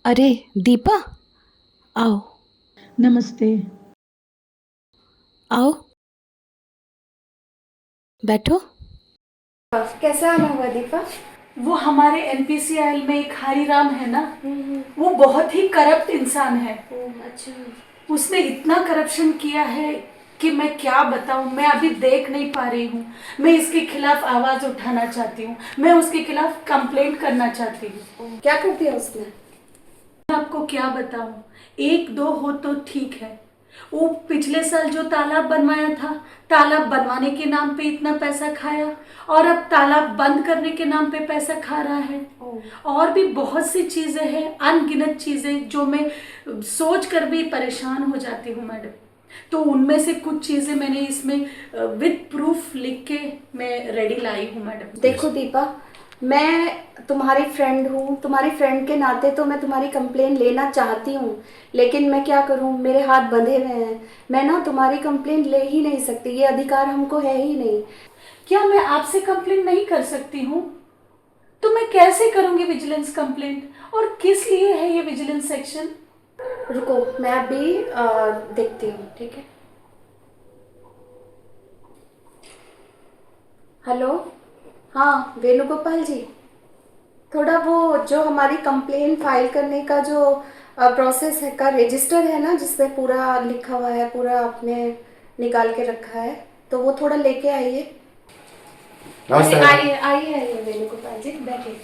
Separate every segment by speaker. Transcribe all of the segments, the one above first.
Speaker 1: अरे दीपा, आओ।
Speaker 2: नमस्ते।
Speaker 1: आओ, बैठो।
Speaker 3: कैसे आना हुआ दीपा?
Speaker 2: वो हमारे एनपीसीआईएल में एक हरिराम है ना,
Speaker 3: हम्म।
Speaker 2: वो बहुत ही करप्ट इंसान है।
Speaker 3: अच्छा।
Speaker 2: उसने इतना करप्शन किया है कि मैं क्या बताऊं। मैं अभी देख नहीं पा रही हूँ। मैं इसके खिलाफ आवाज उठाना चाहती हूँ। मैं उसके खिलाफ कंप्लेंट करना चाहती हूँ।
Speaker 3: क्या कर दिया उसने?
Speaker 2: मैं आपको क्या बताऊं, एक दो हो तो ठीक है। वो पिछले साल जो तालाब बनवाया था, तालाब बनवाने के नाम पे इतना पैसा खाया, और अब तालाब बंद करने के नाम पे पैसा खा रहा है। और भी बहुत सी चीजें हैं, अनगिनत चीजें, जो मैं सोच कर भी परेशान हो जाती हूँ मैडम। तो उनमें से कुछ चीजें मैंने इसमें विद प्रूफ लिख के मैं रेडी लाई हूँ मैडम।
Speaker 3: देखो दीपा, मैं तुम्हारी फ्रेंड हूँ, तुम्हारी फ्रेंड के नाते तो मैं तुम्हारी कंप्लेन लेना चाहती हूँ, लेकिन मैं क्या करूँ, मेरे हाथ बंधे हुए हैं। मैं ना तुम्हारी कंप्लेन ले ही नहीं सकती, ये अधिकार हमको है ही नहीं।
Speaker 2: क्या मैं आपसे कंप्लेंट नहीं कर सकती हूँ? तो मैं कैसे करूंगी विजिलेंस कंप्लेंट, और किस लिए है ये विजिलेंस सेक्शन?
Speaker 3: रुको, मैं अभी देखती हूँ, ठीक है। हेलो, हाँ वेणुगोपाल जी। थोड़ा वो जो हमारी कंप्लेन फाइल करने का जो प्रोसेस है का रजिस्टर है ना, जिसमें पूरा लिखा हुआ है, पूरा आपने निकाल के रखा है, तो वो थोड़ा लेके आइए।
Speaker 4: नमस्ते
Speaker 3: अरे
Speaker 4: मैडम।
Speaker 3: आइए आइए आइए वेणुगोपाल जी, बैठिए।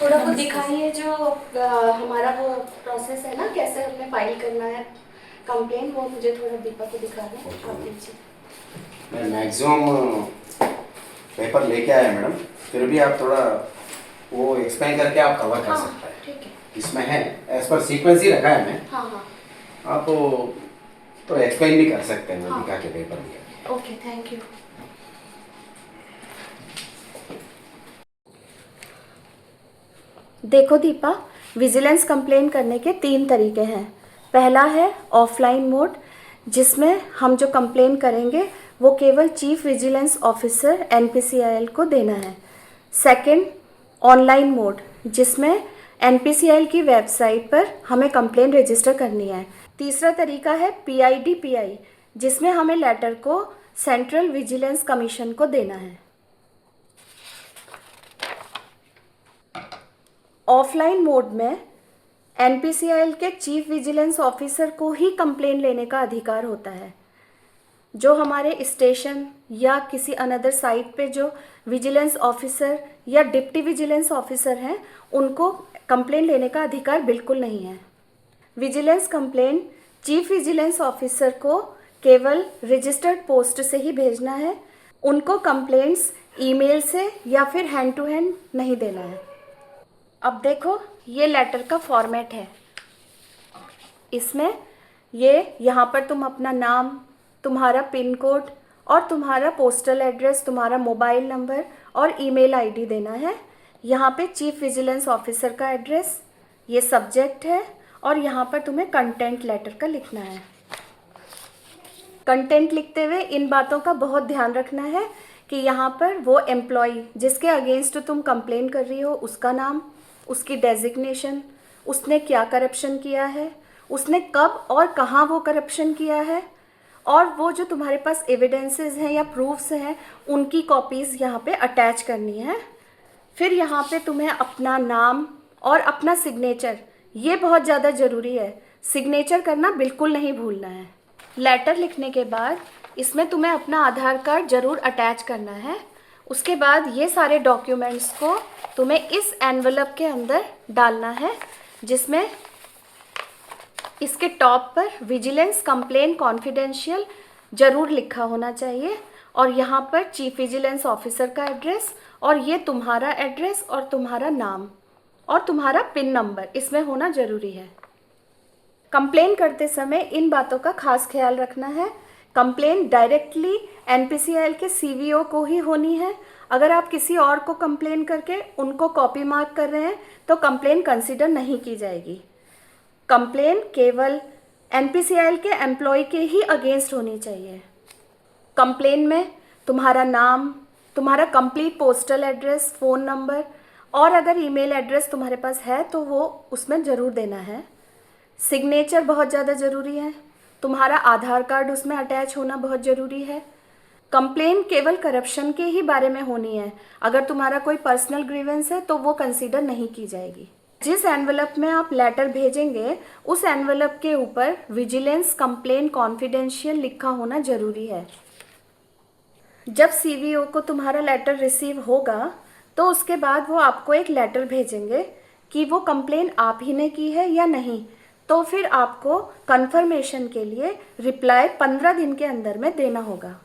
Speaker 3: थोड़ा वो दिखाइए जो हमारा वो प्रोसेस है ना, कैसे हमने फाइल करना है कंप्लेन, वो मुझे थोड़ा दीपा को दिखा दें। आप दीजिए।
Speaker 4: मैं मैक्सिमम पेपर लेके आया मैडम, फिर भी आप थोड़ा वो एक्सप्लेन करके आप कवर कर
Speaker 3: हाँ
Speaker 4: सकते हैं।
Speaker 3: ठीक है।
Speaker 4: इसमें है, एज पर सीक्वेंस ही रखा है मैं।
Speaker 3: हाँ हाँ।
Speaker 4: आप तो एक्सप्लेन भी कर सकते हैं, वो
Speaker 3: हाँ।
Speaker 4: दिखा के पेपर में।
Speaker 3: Okay, thank you. देखो दीपा, विजिलेंस कंप्लेन करने के 3 तरीके हैं। पहला है ऑफलाइन मोड, जिसमें हम जो कंप्लेन करेंगे वो केवल चीफ विजिलेंस ऑफिसर एनपीसीआईएल को देना है। सेकंड, ऑनलाइन मोड, जिसमें एनपीसीआईएल की वेबसाइट पर हमें कंप्लेन रजिस्टर करनी है। तीसरा तरीका है पीआईडी, जिसमें हमें लेटर को सेंट्रल विजिलेंस कमीशन को देना है। ऑफलाइन मोड में एनपीसीआईएल के चीफ विजिलेंस ऑफिसर को ही कंप्लेन लेने का अधिकार होता है। जो हमारे स्टेशन या किसी अनदर साइट पे जो विजिलेंस ऑफिसर या डिप्टी विजिलेंस ऑफिसर हैं, उनको कंप्लेन लेने का अधिकार बिल्कुल नहीं है। Vigilance complain chief vigilance officer को केवल रजिस्टर्ड पोस्ट से ही भेजना है। उनको कंप्लेंट्स ईमेल से या फिर हैंड टू हैंड नहीं देना है। अब देखो, ये लेटर का फॉर्मेट है। इसमें ये यहाँ पर तुम अपना नाम, तुम्हारा पिन कोड और तुम्हारा पोस्टल एड्रेस, तुम्हारा मोबाइल नंबर और ईमेल आईडी देना है। यहाँ पे चीफ विजिलेंस ऑफिसर का एड्रेस, ये सब्जेक्ट है, और यहाँ पर तुम्हें कंटेंट लेटर का लिखना है। कंटेंट लिखते हुए इन बातों का बहुत ध्यान रखना है कि यहाँ पर वो एम्प्लॉय जिसके अगेंस्ट तुम कंप्लेन कर रही हो, उसका नाम, उसकी डेजिग्नेशन, उसने क्या करप्शन किया है, उसने कब और कहाँ वो करप्शन किया है, और वो जो तुम्हारे पास एविडेंसेस हैं या प्रूफ्स हैं, उनकी कॉपीज़ यहाँ पे अटैच करनी है। फिर यहाँ पे तुम्हें अपना नाम और अपना सिग्नेचर, ये बहुत ज़्यादा ज़रूरी है, सिग्नेचर करना बिल्कुल नहीं भूलना है। लेटर लिखने के बाद इसमें तुम्हें अपना आधार कार्ड ज़रूर अटैच करना है। उसके बाद ये सारे डॉक्यूमेंट्स को तुम्हें इस एनवलप के अंदर डालना है, जिसमें इसके टॉप पर विजिलेंस कंप्लेन कॉन्फिडेंशियल ज़रूर लिखा होना चाहिए, और यहाँ पर चीफ विजिलेंस ऑफिसर का एड्रेस, और ये तुम्हारा एड्रेस और तुम्हारा नाम और तुम्हारा पिन नंबर इसमें होना ज़रूरी है। कंप्लेन करते समय इन बातों का खास ख्याल रखना है। कंप्लेन डायरेक्टली एनपीसीआईएल के सीवीओ को ही होनी है। अगर आप किसी और को कंप्लेन करके उनको कॉपी मार्क कर रहे हैं तो कंप्लेन कंसीडर नहीं की जाएगी। कंप्लेन केवल एनपीसीआईएल के एम्प्लॉय के ही अगेंस्ट होनी चाहिए। कंप्लेन में तुम्हारा नाम, तुम्हारा complete postal address, phone number और अगर ईमेल एड्रेस तुम्हारे पास है तो वो उसमें ज़रूर देना है। सिग्नेचर बहुत ज़्यादा ज़रूरी है। तुम्हारा आधार कार्ड उसमें अटैच होना बहुत ज़रूरी है। कंप्लेन केवल करप्शन के ही बारे में होनी है। अगर तुम्हारा कोई पर्सनल ग्रीवेंस है तो वो कंसीडर नहीं की जाएगी। जिस एनवेलप में आप लेटर भेजेंगे उस एनवेलप के ऊपर विजिलेंस कंप्लेन कॉन्फिडेंशियल लिखा होना ज़रूरी है। जब सीवीओ को तुम्हारा लेटर रिसीव होगा तो उसके बाद वो आपको एक लेटर भेजेंगे कि वो कंप्लेन आप ही ने की है या नहीं। तो फिर आपको कंफर्मेशन के लिए रिप्लाई 15 दिन के अंदर में देना होगा।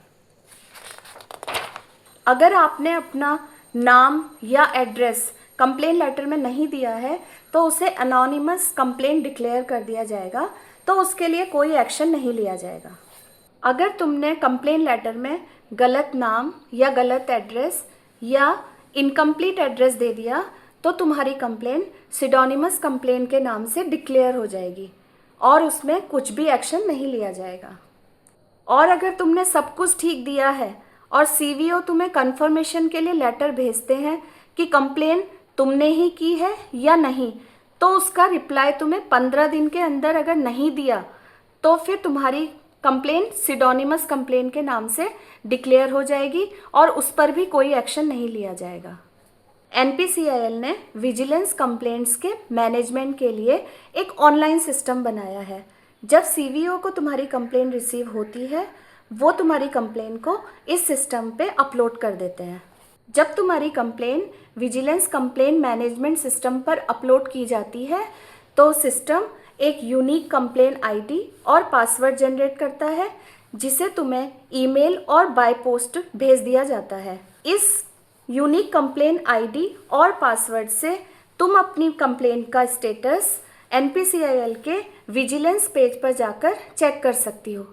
Speaker 3: अगर आपने अपना नाम या एड्रेस कंप्लेन लेटर में नहीं दिया है तो उसे अनोनिमस कंप्लेन डिक्लेयर कर दिया जाएगा, तो उसके लिए कोई एक्शन नहीं लिया जाएगा। अगर तुमने कंप्लेन लेटर में गलत नाम या गलत एड्रेस या इनकम्प्लीट एड्रेस दे दिया तो तुम्हारी कंप्लेन सिडोनिमस कंप्लेन के नाम से डिक्लेयर हो जाएगी और उसमें कुछ भी एक्शन नहीं लिया जाएगा। और अगर तुमने सब कुछ ठीक दिया है और सीवीओ तुम्हें कंफर्मेशन के लिए लेटर भेजते हैं कि कंप्लेन तुमने ही की है या नहीं, तो उसका रिप्लाई तुम्हें 15 दिन के अंदर अगर नहीं दिया तो फिर तुम्हारी कंप्लेन सिडोनिमस कंप्लेन के नाम से डिक्लेयर हो जाएगी और उस पर भी कोई एक्शन नहीं लिया जाएगा। एनपीसीआईएल ने विजिलेंस कंप्लेंट्स के मैनेजमेंट के लिए एक ऑनलाइन सिस्टम बनाया है। जब सीवीओ को तुम्हारी कंप्लेन रिसीव होती है वो तुम्हारी कंप्लेन को इस सिस्टम पे अपलोड कर देते हैं। जब तुम्हारी complain vigilance complain management system पर अपलोड की जाती है तो सिस्टम एक यूनिक कंप्लेन आईडी और पासवर्ड जनरेट करता है जिसे तुम्हें ईमेल और बाय पोस्ट भेज दिया जाता है। इस यूनिक कंप्लेन आईडी और पासवर्ड से तुम अपनी कंप्लेन का स्टेटस एनपीसीआईएल के विजिलेंस पेज पर जाकर चेक कर सकती हो।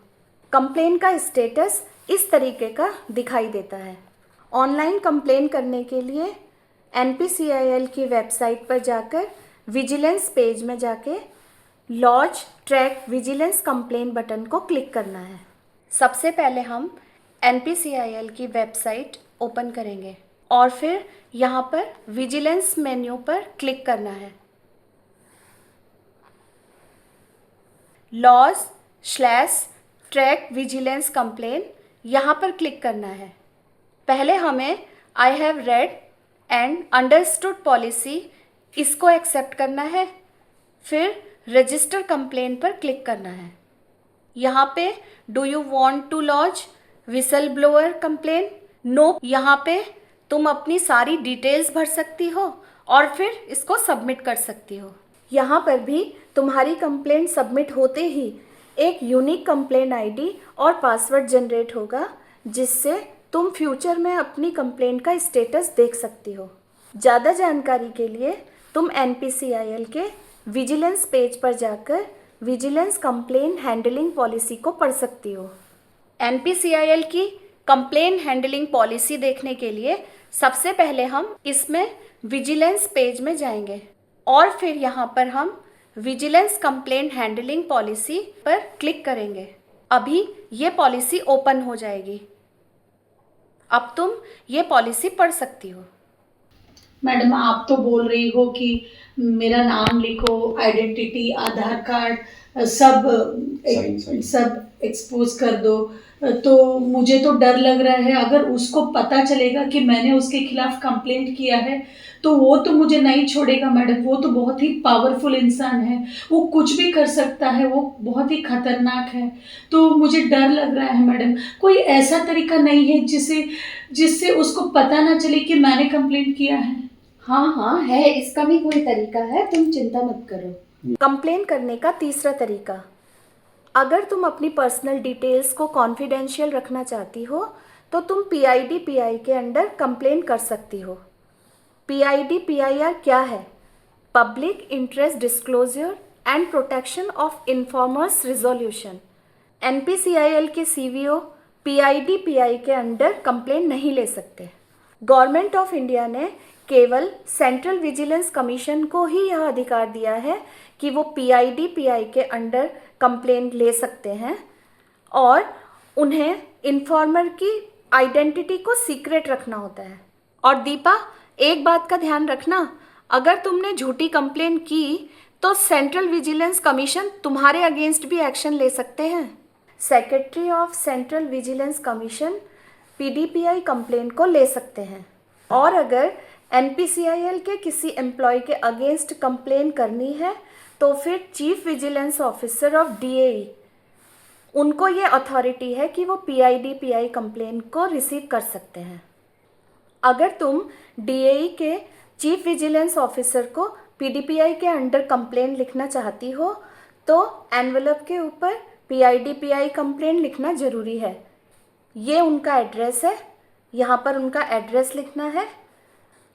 Speaker 3: कंप्लेन का स्टेटस इस तरीके का दिखाई देता है। ऑनलाइन कंप्लेन करने के लिए एनपीसीआईएल की वेबसाइट पर जाकर विजिलेंस पेज में जाके launch track vigilance complain button को क्लिक करना है। सबसे पहले हम एनपीसीआईएल की वेबसाइट ओपन करेंगे और फिर यहाँ पर विजिलेंस मेन्यू पर क्लिक करना है। लॉज/ट्रैक विजिलेंस कंप्लेन यहाँ पर क्लिक करना है। पहले हमें I have read and understood policy इसको एक्सेप्ट करना है। फिर रजिस्टर कंप्लेन पर क्लिक करना है। यहाँ पे do you want to launch whistle blower complain, no, यहाँ पे तुम अपनी सारी डिटेल्स भर सकती हो और फिर इसको सबमिट कर सकती हो। यहाँ पर भी तुम्हारी कंप्लेंट सबमिट होते ही एक यूनिक कंप्लेन आईडी और पासवर्ड जनरेट होगा जिससे तुम फ्यूचर में अपनी कंप्लेंट का स्टेटस देख सकती हो। ज़्यादा जानकारी के लिए तुम एनपीसीआईएल के विजिलेंस पेज पर जाकर विजिलेंस कंप्लेन हैंडलिंग पॉलिसी को पढ़ सकती हो। एनपीसीआईएल की कंप्लेन हैंडलिंग पॉलिसी देखने के लिए सबसे पहले हम इसमें विजिलेंस पेज में जाएंगे और फिर यहाँ पर हम विजिलेंस कंप्लेन हैंडलिंग पॉलिसी पर क्लिक करेंगे। अभी ये पॉलिसी ओपन हो जाएगी। अब तुम ये पॉलिसी पढ़ सकती हो।
Speaker 2: मैडम, आप तो बोल रही हो कि मेरा नाम लिखो, आइडेंटिटी, आधार कार्ड सब एक्सपोज कर दो, तो मुझे तो डर लग रहा है अगर उसको पता चलेगा कि मैंने उसके खिलाफ कंप्लेंट किया है तो वो तो मुझे नहीं छोड़ेगा मैडम। वो तो बहुत ही पावरफुल इंसान है, वो कुछ भी कर सकता है, वो बहुत ही खतरनाक है। तो मुझे डर लग रहा है मैडम। कोई ऐसा तरीका नहीं है जिससे उसको पता ना चले कि मैंने कंप्लेंट किया है?
Speaker 3: हाँ है, इसका भी कोई तरीका है, तुम चिंता मत करो। कंप्लेन करने का तीसरा तरीका, अगर तुम अपनी पर्सनल डिटेल्स को कॉन्फिडेंशियल रखना चाहती हो तो तुम PID/PI के अंडर कंप्लेन कर सकती हो। PID/PIR क्या है? Public interest disclosure and protection of informers resolution. NPCIL के CVO PID/PI के अंडर कंप्लेन नहीं ले सकते। गवर्नमेंट ऑफ इंडिया ने केवल सेंट्रल विजिलेंस कमीशन को ही यह अधिकार दिया है कि वो PID/PI के अंडर कंप्लेन ले सकते हैं और उन्हें इन्फॉर्मर की आइडेंटिटी को सीक्रेट रखना होता है। और दीपा, एक बात का ध्यान रखना, अगर तुमने झूठी कंप्लेन की तो सेंट्रल विजिलेंस कमीशन तुम्हारे अगेंस्ट भी एक्शन ले सकते हैं। Secretary of central vigilance commission PDPI complain को ले सकते हैं। और अगर NPCIL के किसी एम्प्लॉय के अगेंस्ट कंप्लेन करनी है तो फिर chief vigilance officer of DAE, उनको ये अथॉरिटी है कि वो PIDPI कंप्लेन को रिसीव कर सकते हैं। अगर तुम DAE के चीफ विजिलेंस ऑफिसर को PDPI के अंडर कंप्लेन लिखना चाहती हो तो एनवलप के ऊपर PIDPI कंप्लेन लिखना ज़रूरी है। ये उनका एड्रेस है, यहाँ पर उनका एड्रेस लिखना है।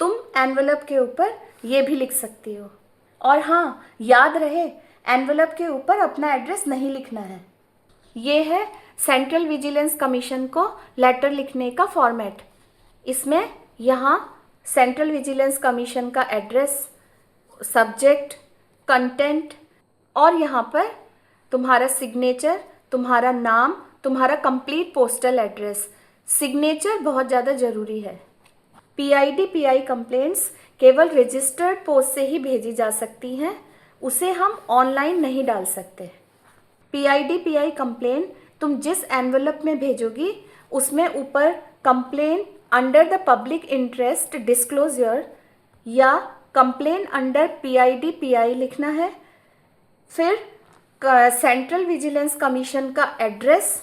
Speaker 3: तुम एनवलप के ऊपर ये भी लिख सकती हो। और हाँ, याद रहे एनवलप के ऊपर अपना एड्रेस नहीं लिखना है। ये है सेंट्रल विजिलेंस कमीशन को लेटर लिखने का फॉर्मेट। इसमें यहाँ सेंट्रल विजिलेंस कमीशन का एड्रेस, सब्जेक्ट, कंटेंट और यहाँ पर तुम्हारा सिग्नेचर, तुम्हारा नाम, तुम्हारा कंप्लीट पोस्टल एड्रेस। सिग्नेचर बहुत ज़्यादा ज़रूरी है। PIDPI कंप्लेंट्स केवल रजिस्टर्ड पोस्ट से ही भेजी जा सकती हैं, उसे हम ऑनलाइन नहीं डाल सकते। PIDPI कंप्लेन तुम जिस एनवलप में भेजोगी उसमें ऊपर complain under the public interest disclosure या कंप्लेन अंडर PIDPI लिखना है। फिर सेंट्रल विजिलेंस कमीशन का एड्रेस,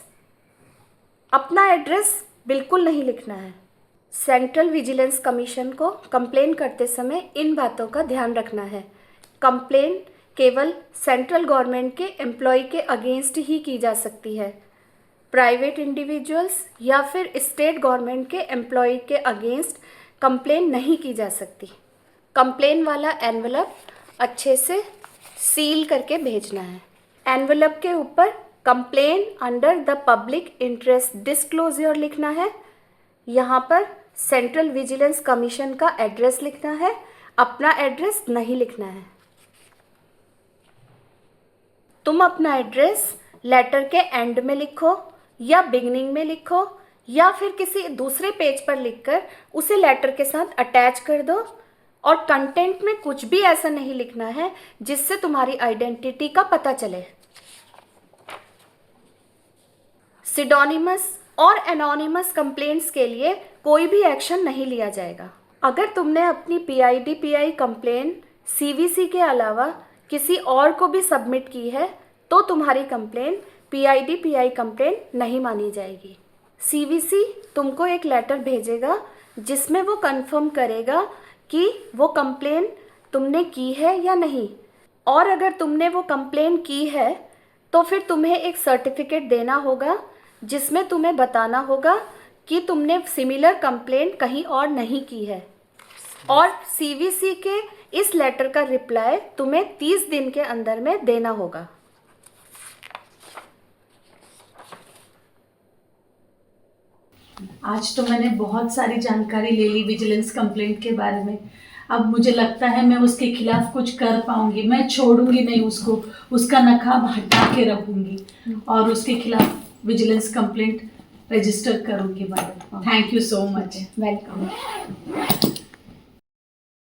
Speaker 3: अपना एड्रेस बिल्कुल नहीं लिखना है। सेंट्रल विजिलेंस कमीशन को कंप्लेन करते समय इन बातों का ध्यान रखना है। कंप्लेन केवल सेंट्रल गवर्नमेंट के एम्प्लॉय के अगेंस्ट ही की जा सकती है। प्राइवेट इंडिविजुअल्स या फिर स्टेट गवर्नमेंट के एम्प्लॉय के अगेंस्ट कंप्लेन नहीं की जा सकती। कंप्लेन वाला एनवलप अच्छे से सील करके भेजना है। एनवलप के ऊपर complain under the public interest disclosure लिखना है। यहाँ पर सेंट्रल विजिलेंस कमीशन का एड्रेस लिखना है, अपना एड्रेस नहीं लिखना है। तुम अपना एड्रेस लेटर के एंड में लिखो या बिगनिंग में लिखो या फिर किसी दूसरे पेज पर लिखकर उसे लेटर के साथ अटैच कर दो। और कंटेंट में कुछ भी ऐसा नहीं लिखना है जिससे तुम्हारी आइडेंटिटी का पता चले। सिडोनिमस और एनोनिमस कंप्लेंट्स के लिए कोई भी एक्शन नहीं लिया जाएगा। अगर तुमने अपनी PIDPI कंप्लेन CVC के अलावा किसी और को भी सबमिट की है तो तुम्हारी कंप्लेन PIDPI कंप्लेन नहीं मानी जाएगी। CVC तुमको एक लेटर भेजेगा जिसमें वो कंफर्म करेगा कि वो कंप्लेन तुमने की है या नहीं। और अगर तुमने वो कंप्लेन की है तो फिर तुम्हें एक सर्टिफिकेट देना होगा जिसमें तुम्हें बताना होगा कि तुमने सिमिलर कंप्लेन कहीं और नहीं की है। और CVC के इस लेटर का रिप्लाई तुम्हें 30 दिन के अंदर में देना होगा।
Speaker 2: आज तो मैंने बहुत सारी जानकारी ले ली विजिलेंस कंप्लेंट के बारे में। अब मुझे लगता है मैं उसके खिलाफ कुछ कर पाऊंगी। मैं छोड़ूंगी नहीं उसको, उसका नकाब हटा के रखूंगी और उसके खिलाफ विजिलेंस कंप्लेंट रजिस्टर करूंगी madam. Thank you so much.
Speaker 3: Welcome.